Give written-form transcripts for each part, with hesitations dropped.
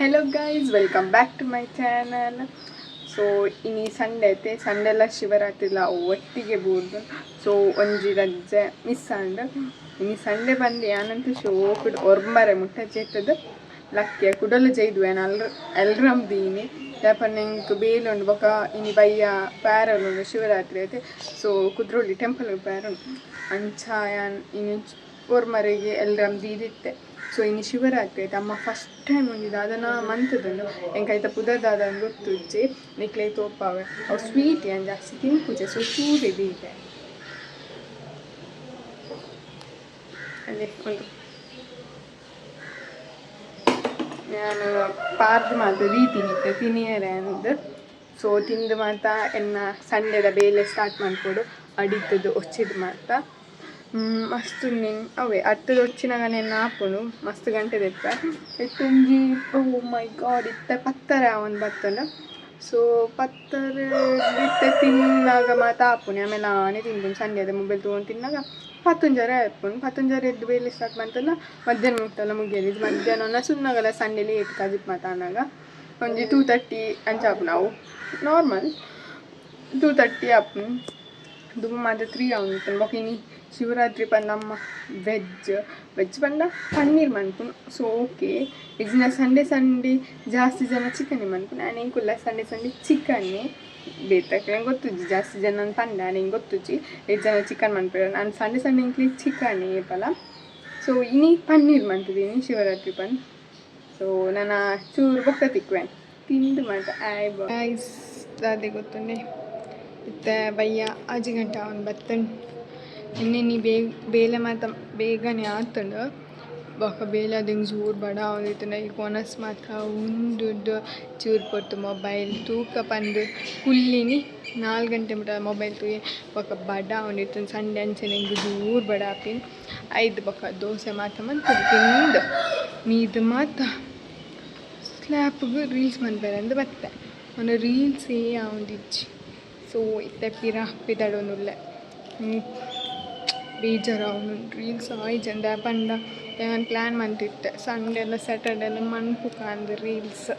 Hello guys, welcome back to my channel. So ಇನ್ನು Sunday ಐತೆ ಸಂಡೆಲ್ಲ ಶಿವರಾತ್ರಿಲ್ಲ ಒಟ್ಟಿಗೆ ಬೋದು ಸೊ ಒಂಜಿ ರಜೆ ಮಿಸ್ ಆಂಡ್ ಇನ್ನು ಸಂಡೇ ಬಂದು ಏನಂತ ಶೋಕುಡ್ ಒರ್ಮರೆ ಮುಟ್ಟ ಚೇತದ ಲಕ್ಕಿಯ ಕುಡಲು ಜೈದು ಏನು ಎಲ್ರಮ್ ದೀನಿ ಯಾಪನ್ ನಂಗೆ ಬೇಲುಂಡು ಬೊಕ ಇನ್ನು ಬಯ್ಯ ಪ್ಯಾರಲು ಶಿವರಾತ್ರಿ ಐತೆ ಸೊ ಕುದ್ರೋಳಿ ಟೆಂಪಲ್ಗೆ ಪ್ಯಾರನು ಅಂಚ ಇನ್ನು ಒರ್ಮರೆಗೆ ಎಲ್ರಮ್ ದೀದಿತ್ತೆ ಸೊ ಇನ್ನು ಶಿವರಾತ್ರಿ ಐತೆ ಅಮ್ಮ ಫಸ್ಟ್ ಟೈಮ್ ಒಂದಿದ್ದು ಅದನ್ನು ಮಂತದನ್ನು ಎಂಕಾಯ್ತ ಪುದರ್ದಾದ ಗೊತ್ತುಚ್ಚಿ ನಿಕ್ಲೆ ತೋಪಾವೆ ಅವು ಸ್ವೀಟ್ ಏನು ಜಾಸ್ತಿ ತಿನ್ಪುಜೆ ಸೊ ಚೂರಿದೆ ಇದೆ ಅದೇ ಒಂದು ನಾನು ಪಾರ್ದು ಮಾತು ರೀತಿ ನಿತ್ತೆ ತಿನಿಯರೆ ಅಂದು ಸೊ ತಿಂದು ಮಾತ ಎನ್ನ ಸಂಡೆದ ಬೇಲೆ ಸ್ಟಾರ್ಟ್ ಮಾಡ್ಕೊಡು ಅಡಿತದ್ದು ಒಚ್ಚಿದ್ದು ಮಾತ ಮಸ್ತ್ ನೀನು ಅವೇ ಅತ್ತದ వచ్చినాಗ నేను ಆಪುನು ಮಸ್ತ್ ಗಂಟೆ ದೆತ್ತ ಎತ್ತೊಂಜಿ ಓ ಮೈ ಗಾಡ್ ಇತ್ತ ಪತ್ತರ ಅವನ್ ಬತ್ತನ ಸೊ ಪತ್ತರ ಇತ್ತ ತಿನ್ನಾಗ ಮಾತ ಆಪುನಿ ಆಮೇಲೆ ನಾನೇ ತಿಂತೀನಿ ಸಂಡೆದ ಮೊಬೈಲ್ ತೊಗೊಂಡು ತಿನ್ನಾಗ ಪತ್ತೊಂಜಾರೆ ಆಪುನು ಪತ್ತೊಂಜಾರೆ ಎದ್ದು ಬೇಲಿ ಸ್ಟಾರ್ಟ್ ಮಾಡ್ತಾನ ಮಧ್ಯಾಹ್ನ ಮುಟ್ಟಲ್ಲ ಮುಗಿಯಲಿ ಮಧ್ಯಾಹ್ನ ಸುನ್ನಾಗಲ್ಲ ಸಂಡೆ ಲೇಟ್ ಕಾಜಿಪ್ ಮಾತಾನಾಗ ಒಂಜಿ 2:30 ಅಂಚ ಆಪು ನಾವು ನಾರ್ಮಲ್ 2:30 ಆಪು ದುಮ್ಮ ಮಾತ್ರ 3 ಅವನು ಬೊಕಿನಿ ಶಿವರಾತ್ರಿ ಪಂಡಮ್ಮ ವೆಜ್ ಪಂಡ ಪನ್ನೀರ್ ಮನ್ಪುನು ಸೊ ಓಕೆ ಇಜ್ಜಿನ ಸಂಡೆ ಜಾಸ್ತಿ ಜನ ಚಿಕನ್ ಮನ್ಪುನು ನಾನು ಹೆಂಗೆ ಸಂಡೆ ಚಿಕನ್ನೇ ಬೇತಕ್ಕೆ ಗೊತ್ತುಜ್ಜಿ ಜಾಸ್ತಿ ಜನ ಪಂಡ ನಂಗೆ ಗೊತ್ತುಜ್ಜಿ ಎಷ್ಟು ಜನ ಚಿಕನ್ ಮನ್ಪುರ ನಾನು ಸಂಡೆ ಇಂಕ್ಲಿ ಚಿಕನ್ನೇ ಪಲ ಸೊ ಇನಿ ಪನ್ನೀರ್ ಮನ್ತಿದ್ದೀನಿ ಶಿವರಾತ್ರಿ ಪಂಡ್ ಸೊ ನಾನು ಚೂರು ಬೊಕ್ಕ ತಿಕ್ವೇನ್ ತಿಂದು ಮಾಡ್ತಾ ಐಸ್ ಅದೇ ಗೊತ್ತುಂಡೆ ಇತ್ತ ಬಯ್ಯ ಆಜಿ ಗಂಟೆ ಅವನು ಬತ್ತಂಡು ಇನ್ನೇನು ಬೇಲೆ ಮಾತ ಬೇಗನೆ ಆತಂಡು ಬೊಕ ಬೇಲೆ ಅದಂಗೆ ಚೂರು ಬಡ ಅವನಿತ್ತು ಈಗ ಒನಸ್ ಮಾತ ಉಂಡು ಚೂರು ಪೊಟ್ಟು ಮೊಬೈಲ್ ತೂಕ ಪಂದು ಕುಲ್ಲಿನಿ 4 ಗಂಟೆ ಮುಟ ಮೊಬೈಲ್ ತೂಯಿ ಬೊಕ ಬಡ ಅವನಿತ್ತು ಸಂಡೆ ಅಂಚನೆ ಹಿಂಗೆ ಚೂರು ಬಡ ಆಪಿನ್ 5 ಬೊಕ ದೋಸೆ ಮಾತ ಮಂತದ್ದು ತಿಂದು ಮೀದು ಮಾತ ಸ್ಲ್ಯಾಪ್ಗೆ ರೀಲ್ಸ್ ಮನ್ಬೇರೆ ಅಂದು ಬತ್ತೆ ಅವನು ರೀಲ್ಸೇ ಅವನಿಜ್ಜಿ ಸೊ ಇತ್ತೆ ಪಿದಾಡೋನುಲ್ಲೆ ಬೇಜಾರು ಅವನು ರೀಲ್ಸ್ ಆಯ್ಜಂದ ಪಂಡ ನಾನು ಪ್ಲ್ಯಾನ್ ಮಾಡ್ತಿದ್ದೆ ಸಂಡೆ ಎಲ್ಲ ಸ್ಯಾಟರ್ಡೆ ಎಲ್ಲ ಮನ್ಪು ಕಾಂದು ರೀಲ್ಸ್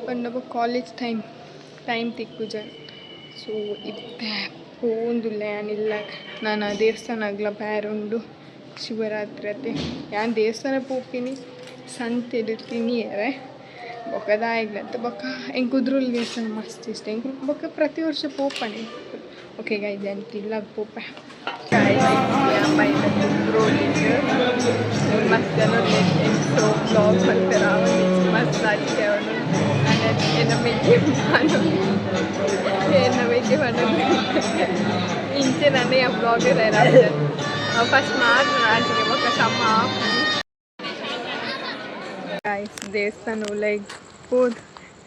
ಪಂಡ ಕಾಲೇಜ್ ಟೈಮ್ ತಿಕ್ಕುಜ ಸೊ ಇತ್ತೆ ಪೋಂದುಲ್ಲ ಏನಿಲ್ಲ ನಾನು ದೇವಸ್ಥಾನ ಪ್ಯಾರುಂಡು ಶಿವರಾತ್ರಿ ಅತ್ತೆ ಯಾನ್ ದೇವಸ್ಥಾನ ಪೋಪಿನಿ ಸಂತೆದು ತಿನಿಯರೆ ಬೊಕದಾಯ್ಲಂತ ಬೊಕ ಹೆಂಗೆ ಕುದ್ರೋಳಿ ದೇವಸ್ಥಾನ ಮಸ್ತ್ ಇಷ್ಟ ಹೆಂಗೆ ಬೊಕ ಪ್ರತಿ ವರ್ಷ ಪೋಪಣೆ ಓಕೆ ಗೈಸ್ ಅಂತಿಲ್ಲ ಪೋಪ ಕುದ್ರೋಳಿಗೆ ಮಸ್ತ್ ಜನ ಸೊ ಬ್ಲಾಗ್ ಮಾಡ್ತಾರೆ ಅವನು ಮಸ್ತ್ ಆಗಿದೆ ಅವನು ಎನ್ನ ಮೆಗ್ಗೆ ಮಾಡೋದು ಇಂಚೆ ನಾನೇ ಆ ಬ್ಲಾಗರ್ ಫಸ್ಟ್ ಮಾತ್ರ ಆಚೆಗೆ ಬೊಕ ಸಮ್ಮ ಗಾಯ್ಸ್ ದೇವಸ್ಥಾನ ಲೈಕ್ ಹೋದ್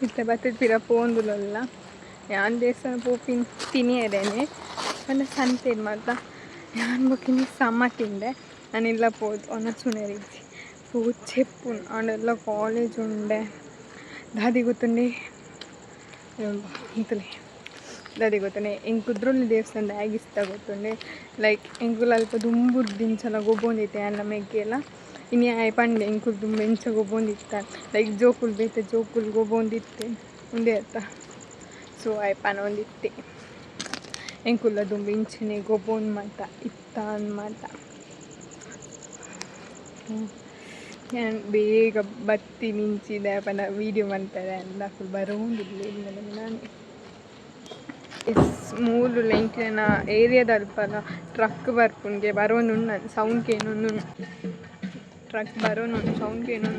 ಇತ್ತೆ ಬತ್ತಿರ ಪೋಂದುಲಲ್ಲ ಯಾನ್ ದೇವಸ್ಥಾನ ಪೋಪಿನ್ ತಿನಿಯರೇನೆ ಪಂಡ ಸಂತೆ ಮಾತ ಯಾನ್ ಬೊಕಿನಿ ಸಮ ತಿಂದೆ ನಾನೆಲ್ಲ ಪೋದು ಅವನ ಸುನೇರಿದ್ದಿ ಪೋ ಚೆಪ್ಪು ಅವನೆಲ್ಲ ಕಾಲೇಜ್ ಉಂಡೆ ದಾದಿ ಗೊತ್ತುಂಡೆ ಇಂತಲೇ ದಾದಿ ಗೊತ್ತನೆ ಹೆಂಗೆ ಕುದ್ರೋಳಿ ದೇವಸ್ಥಾನದ ಆಗಿಸ್ತ ಗೊತ್ತುಂಡೆ ಲೈಕ್ ಹೆಂಗುಲ ಅಲ್ಪ ದುಂಬುರ್ ದಿಂಚಲ ಗೊಬ್ಬೊಂದಿತ್ತೆ ಅನ್ನ ಮೆಗ್ಗೆಲ್ಲ ಇನ್ನು ಆಯ್ ಪಂಡೆ ಎಂಕುಲ್ ತುಂಬ ಎಂಚ ಗೊಬ್ಬೊಂದಿತ್ತ ಲೈಕ್ ಜೋಕುಲ್ ಬೇತೆ ಜೋಕುಲ್ ಗೊಬ್ಬೊಂದಿತ್ತೆ ಉಂಡೆ ಅತ್ತ ಸೊ ಆಯ್ ಪನ ಒಂದಿತ್ತೆ ಎಂಕುಲ್ಲ ತುಂಬ ಇಂಚಿನ ಗೊಬ್ಬೊಂದು ಮಾತ ಇತ್ತ ಮಾತ ನಾನು ಬೇಗ ಬತ್ತಿ ಮಿಂಚಿದೆ ಪನ ವೀಡಿಯೋ ಮಾಡ್ತಾರೆ ಅಂದ ಫುಲ್ ಬರೋಂಗಿಲ್ಲ ಇಲ್ಲ ನಾನು ಮೂರು ಲೆಂಕ್ಲಿನ ಏರಿಯಾದಲ್ಪನ ಟ್ರಕ್ ಬರ್ಪುನ್ಗೆ ಬರೋನು ಸೌಂಡ್ಗೇನು ಟ್ರಕ್ ಬರೋನು ಸೌಂಡ್ಗೇನು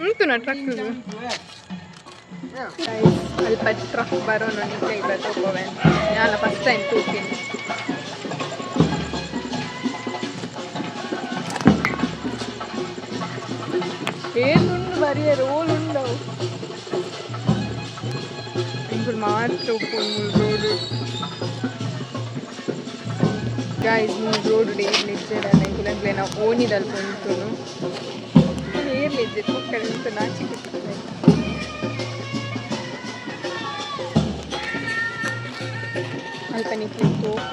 ಉಂಟು ನಾ ಟ್ರಕ್ ಅಲ್ಪ ಟ್ರಕ್ ಬರೋನು ನಿಂತ ತಗೋವೆ ನಾನು ಫಸ್ಟ್ ಟೈಮ್ ತೂತೀನಿ ಏನುಂಡು ಬರಿಯ ರೋಲ್ ಉಂಡವು ಇಂಕುಲ್ ಮಾತ್ರ ಉಪ್ಪು ರೋಡು ಗಾಯ್ಸ್ ರೋಡು ಡೇರ್ಲಿ ಇದ್ದೇನೆ ಇಂಕುಲಂಗ್ಲೆ ನಾವು ಓನಿದಲ್ಲಿ ಉಂಟು ಏರ್ಲಿ ಇದ್ದೆ ಮಕ್ಕಳು ಉಂಟು ನಾಚಿಕೆ ಅಲ್ಪ ನಿಕ್ಲಿ ತೋಪ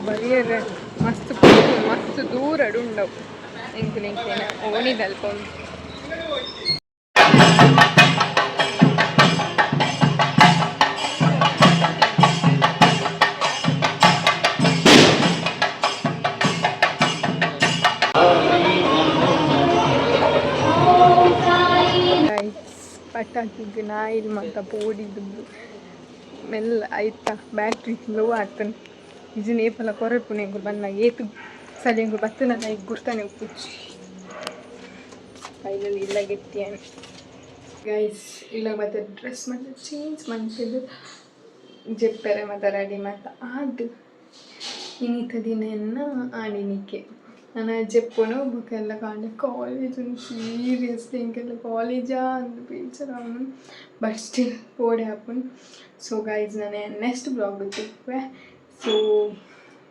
ಬರೀ ಕ್ಲಿಯರ್ ಮಸ್ತ್ ಮಸ್ತ್ ದೂರ ಉಂಡವು ಇಂಕ್ಲಿಂಕ್ಲಿನ ಓಣಿದಲ್ಪ ಪಟಾಕಿಗೆ ನಾಯಿಲ್ ಮಾತ ಪೋಡಿದ್ದು ಮೆಲ್ಲ ಆಯ್ತಾ ಬ್ಯಾಟ್ರಿ ಲೋ ಆಗ್ತಾನೆ ಇದು ನೇಪಲ ಕೊರಪುನೆ ಎಂಗುಲು ಬಂದಾಗ ಏತು ಸಲ ಎಂಗುಲು ಬತ್ತನ ಈಗ ಗುರ್ತಾನೆ ಉಪ್ಪುಚ್ಚಿ ಫೈನಲ್ ಇಲ್ಲ ಗೆಟ್ಟಿಯಾನೆ ಗೈಸ್ ಇಲ್ಲ ಮತ್ತೆ ಡ್ರೆಸ್ ಮತ್ತೆ ಚೇಂಜ್ ಮಾಡ್ತಿದ್ದು ಜೆಪ್ಪರೆ ಮತ್ತೆ ರೆಡಿ ಮತ್ತೆ ಅದು ಇನ್ನಿತ ದಿನ ಆಡಿನಿಕೆ ನಾನು ಜೆಪ್ಪನು ಬುಕ್ಕೆಲ್ಲ ಕಾಣಿ ಕಾಲೇಜ್ ಒಂದು ಸೀರಿಯಸ್ಲಿ ಇಂಕೆಲ್ಲ ಕಾಲೇಜಾ ಅಂತ ಬೇಜಾರು ಅವನು ಬಟ್ ಸ್ಟಿಲ್ ಓಡಿ ಹಾಪನ್ ಸೊ ಗೈಸ್ ನಾನು ನೆಕ್ಸ್ಟ್ ಬ್ಲಾಗ್ ಬಿಟ್ಟಿದ್ವೆ ಸೊ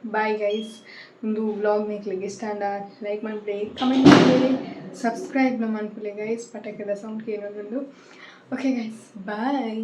ಬಾಯ್ ಗೈಸ್ ಒಂದು ಬ್ಲಾಗ್ ಮೇಕ್ಲಿಗೆ ಇಷ್ಟ ಅಂಡ ಲೈಕ್ ಮಾಡಿಬಿಡಿ ಕಮೆಂಟ್ ಮಾಡಿ ಸಬ್ಸ್ಕ್ರೈಬ್ ಮಾಡ್ಕೊಳ್ಳಿ ಗೈಸ್ ಪಟಾಕಿದ ಸೌಂಡ್ ಕೇಳೋದು ಓಕೆ ಗೈಸ್ ಬಾಯ್